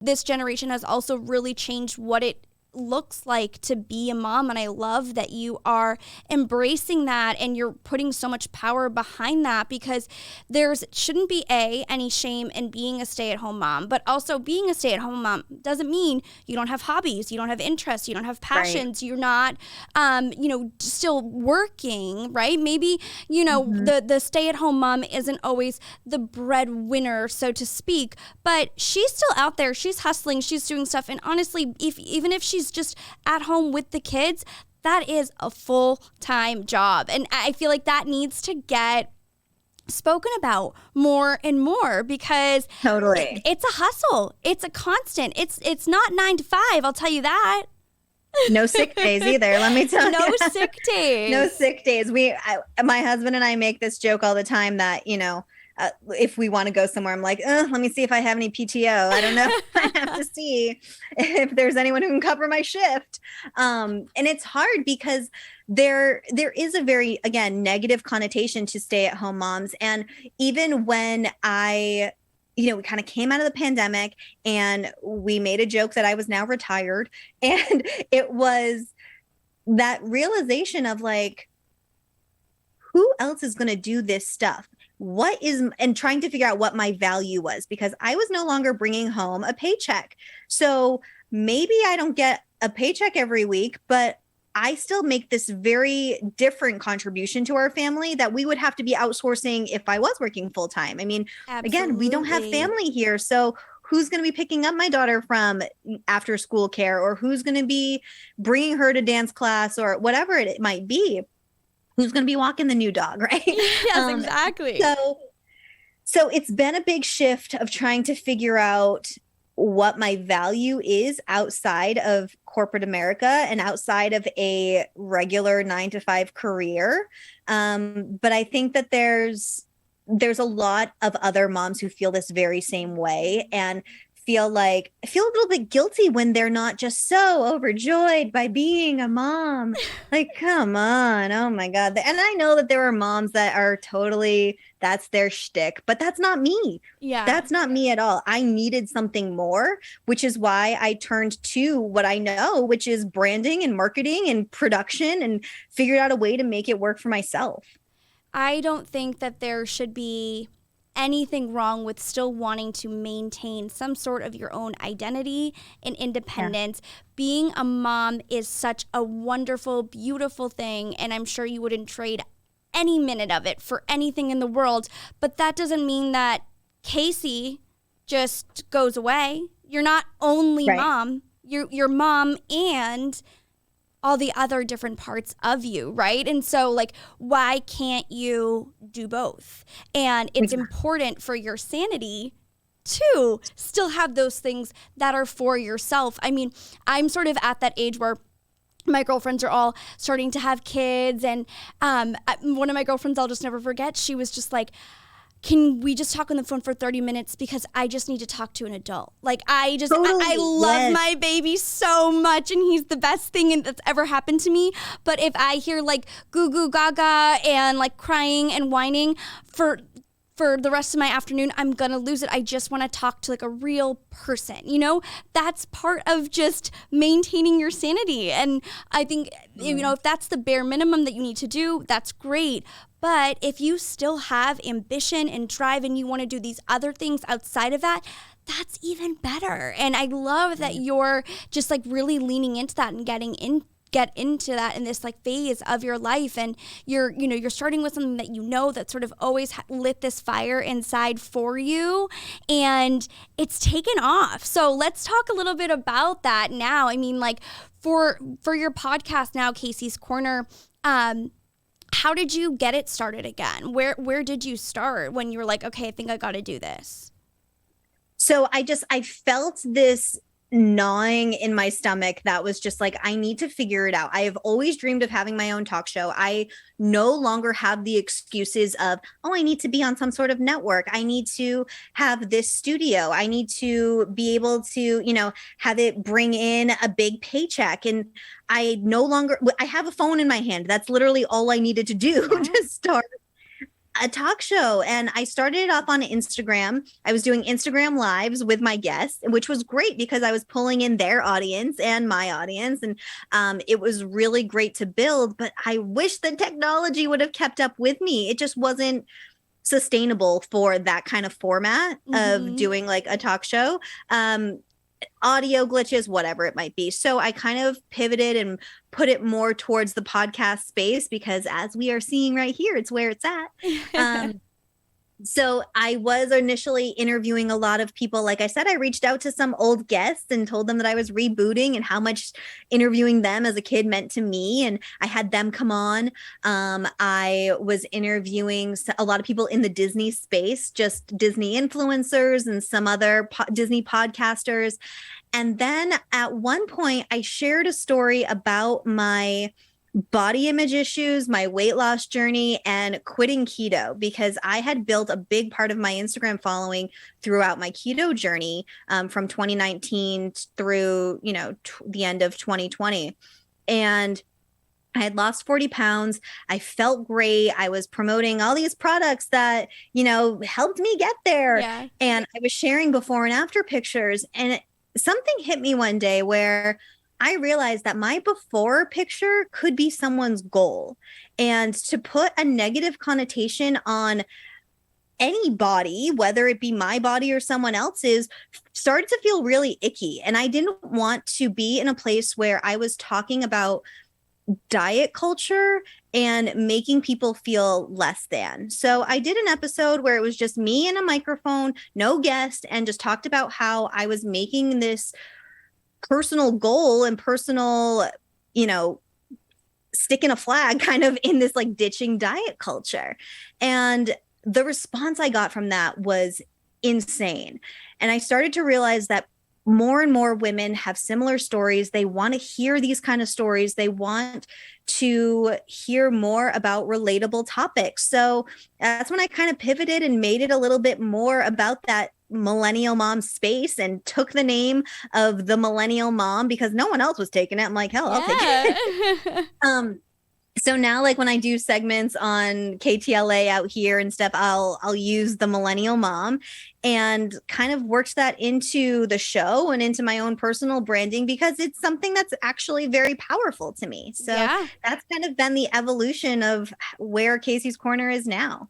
this generation has also really changed what it looks like to be a mom, and I love that you are embracing that and you're putting so much power behind that, because there's shouldn't be any shame in being a stay-at-home mom, but also being a stay-at-home mom doesn't mean you don't have hobbies, you don't have interests, you don't have passions, you're not still working, right? Maybe the stay-at-home mom isn't always the breadwinner, so to speak, but she's still out there, she's hustling, she's doing stuff, and honestly, even if she's just at home with the kids, that is a full-time job. And I feel like that needs to get spoken about more and more, because totally it's a hustle. It's a constant. It's not 9 to 5, I'll tell you that. No sick days either, let me tell you. No sick days. No sick days. My husband and I make this joke all the time that, if we want to go somewhere, I'm like, let me see if I have any PTO. I don't know. I have to see if there's anyone who can cover my shift. And it's hard because there is a very, again, negative connotation to stay-at-home moms. And even when we kind of came out of the pandemic and we made a joke that I was now retired, and it was that realization of like, who else is going to do this stuff? And trying to figure out what my value was, because I was no longer bringing home a paycheck. So maybe I don't get a paycheck every week, but I still make this very different contribution to our family that we would have to be outsourcing if I was working full time. I mean, Again, we don't have family here. So who's going to be picking up my daughter from after school care, or who's going to be bringing her to dance class, or whatever it might be? Who's going to be walking the new dog, right? Yes, exactly. So it's been a big shift of trying to figure out what my value is outside of corporate America and outside of a regular 9 to 5 career. But I think that there's a lot of other moms who feel this very same way and feel a little bit guilty when they're not just so overjoyed by being a mom. Like, come on. Oh my God. And I know that there are moms that are totally, that's their shtick, but that's not me. Yeah. That's not me at all. I needed something more, which is why I turned to what I know, which is branding and marketing and production, and figured out a way to make it work for myself. I don't think that there should be anything wrong with still wanting to maintain some sort of your own identity and independence. Yeah. Being a mom is such a wonderful, beautiful thing, and I'm sure you wouldn't trade any minute of it for anything in the world. But that doesn't mean that Kasey just goes away. You're not only mom, you're mom and all the other different parts of you, right? And so, like, why can't you do both? And it's important for your sanity to still have those things that are for yourself. I mean, I'm sort of at that age where my girlfriends are all starting to have kids, and one of my girlfriends I'll just never forget, she was just like, can we just talk on the phone for 30 minutes? Because I just need to talk to an adult. Like, I love my baby so much, and he's the best thing that's ever happened to me. But if I hear like goo goo gaga and like crying and whining for the rest of my afternoon, I'm gonna lose it. I just want to talk to like a real person. That's part of just maintaining your sanity. And I think, if that's the bare minimum that you need to do, that's great. But if you still have ambition and drive and you want to do these other things outside of that, that's even better. And I love that you're just like really leaning into that and get into that in this like phase of your life. And you're starting with something that that's sort of always lit this fire inside for you, and it's taken off. So let's talk a little bit about that now. I mean, like for your podcast now, Kasey's Corner, how did you get it started again? Where did you start when you were like, okay, I think I got to do this? So I felt this gnawing in my stomach that was just like, I need to figure it out. I have always dreamed of having my own talk show. I no longer have the excuses of, I need to be on some sort of network. I need to have this studio. I need to be able to, have it bring in a big paycheck. And I have a phone in my hand. That's literally all I needed to do to start a talk show, and I started it off on Instagram. I was doing Instagram lives with my guests, which was great because I was pulling in their audience and my audience, and it was really great to build. But I wish the technology would have kept up with me. It just wasn't sustainable for that kind of format of doing like a talk show. Audio glitches, whatever it might be. So I kind of pivoted and put it more towards the podcast space because, as we are seeing right here, it's where it's at. So I was initially interviewing a lot of people. Like I said, I reached out to some old guests and told them that I was rebooting and how much interviewing them as a kid meant to me. And I had them come on. I was interviewing a lot of people in the Disney space, just Disney influencers and some other Disney podcasters. And then at one point, I shared a story about my body image issues, my weight loss journey, and quitting keto, because I had built a big part of my Instagram following throughout my keto journey from 2019 through, the end of 2020. And I had lost 40 pounds. I felt great. I was promoting all these products that, helped me get there. Yeah. And I was sharing before and after pictures. And something hit me one day where I realized that my before picture could be someone's goal. And to put a negative connotation on any body, whether it be my body or someone else's, started to feel really icky. And I didn't want to be in a place where I was talking about diet culture and making people feel less than. So I did an episode where it was just me and a microphone, no guest, and just talked about how I was making this personal goal and personal, sticking a flag kind of in this like ditching diet culture. And the response I got from that was insane. And I started to realize that more and more women have similar stories. They want to hear these kind of stories. They want to hear more about relatable topics. So that's when I kind of pivoted and made it a little bit more about that millennial mom space and took the name of the Millennial Mom because no one else was taking it. I'm like, hell, I'll take it. So now, like when I do segments on KTLA out here and stuff, I'll use the Millennial Mom and kind of worked that into the show and into my own personal branding because it's something that's actually very powerful to me. So that's kind of been the evolution of where Kasey's Corner is now.